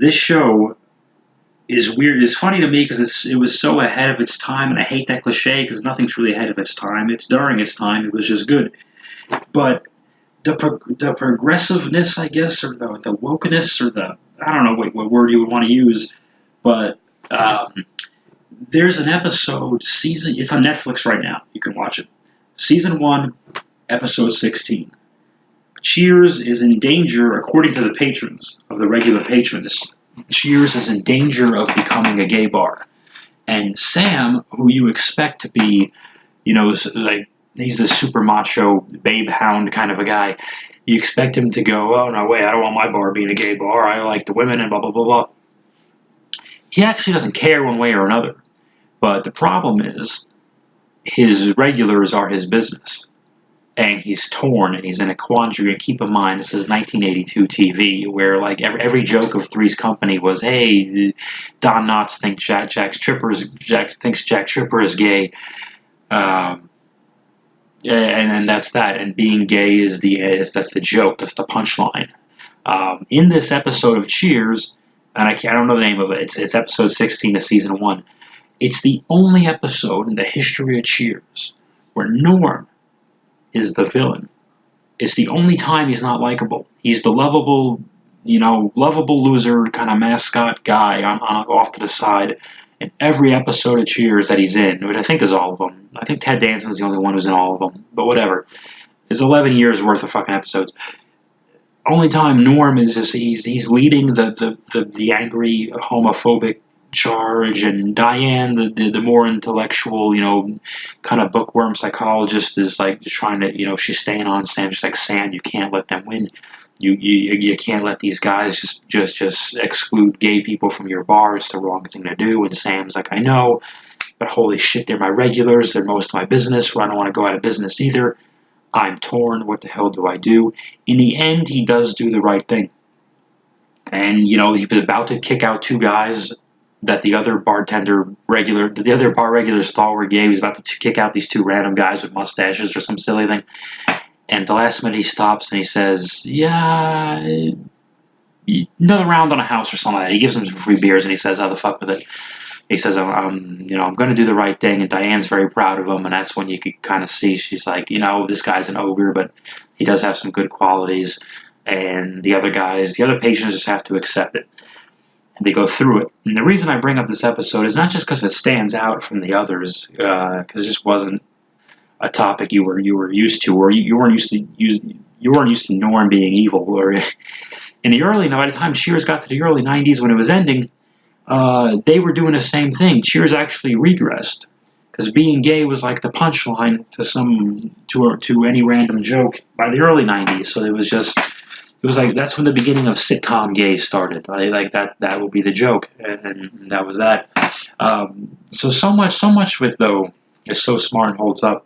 this show is weird. It's funny to me because it was so ahead of its time, and I hate that cliche because nothing's really ahead of its time. It's during its time. It was just good. But the progressiveness, I guess, or the wokeness, or I don't know what word you would want to use, but there's an episode, it's on Netflix right now. You can watch it. Season 1, episode 16. Cheers is in danger, according to the patrons, of the regular patrons, Cheers is in danger of becoming a gay bar. And Sam, who you expect to be, like, he's a super macho, babe hound kind of a guy. You expect him to go, oh, no way, I don't want my bar being a gay bar. I like the women and blah, blah, blah, blah. He actually doesn't care one way or another. But the problem is, his regulars are his business. And he's torn, and he's in a quandary. And keep in mind, this is 1982 TV, where like every joke of Three's Company was, "Hey, Don Knotts thinks Jack Tripper is gay," and that's that. And being gay is that's the joke. That's the punchline. In this episode of Cheers, and I don't know the name of it. It's episode 16 of season 1. It's the only episode in the history of Cheers where Norm is the villain. It's the only time he's not likable. He's the lovable loser kind of mascot guy on off to the side in every episode of Cheers that he's in, which I think is all of them. I think Ted Danson's the only one who's in all of them, but whatever. There's 11 years worth of fucking episodes. Only time Norm is just he's leading the angry homophobic charge, and Diane, the more intellectual, kind of bookworm psychologist, is like trying to, she's staying on Sam. She's like, Sam, you can't let them win. You can't let these guys just exclude gay people from your bar. It's the wrong thing to do. And Sam's like, I know, but holy shit, they're my regulars. They're most of my business. I don't want to go out of business either. I'm torn. What the hell do I do? In the end, he does do the right thing. And, he was about to kick out 2 guys that the other bar regulars thought were gay. He was about to kick out these 2 random guys with mustaches or some silly thing. And at the last minute he stops and he says, yeah, another round on a house or something like that. He gives them some free beers and he says, how the fuck with it. He says, I'm going to do the right thing. And Diane's very proud of him. And that's when you could kind of see, she's like, this guy's an ogre, but he does have some good qualities. And the other patrons just have to accept it. And they go through it. And the reason I bring up this episode is not just because it stands out from the others, because it just wasn't a topic you were used to, or you weren't used to Norm being evil. Or in the by the time Cheers got to the early 90s when it was ending, they were doing the same thing. Cheers actually regressed, because being gay was like the punchline to any random joke by the early 90s. So it was like, that's when the beginning of sitcom gay started. Like that would be the joke, and that was that. So much of it, though, is so smart and holds up.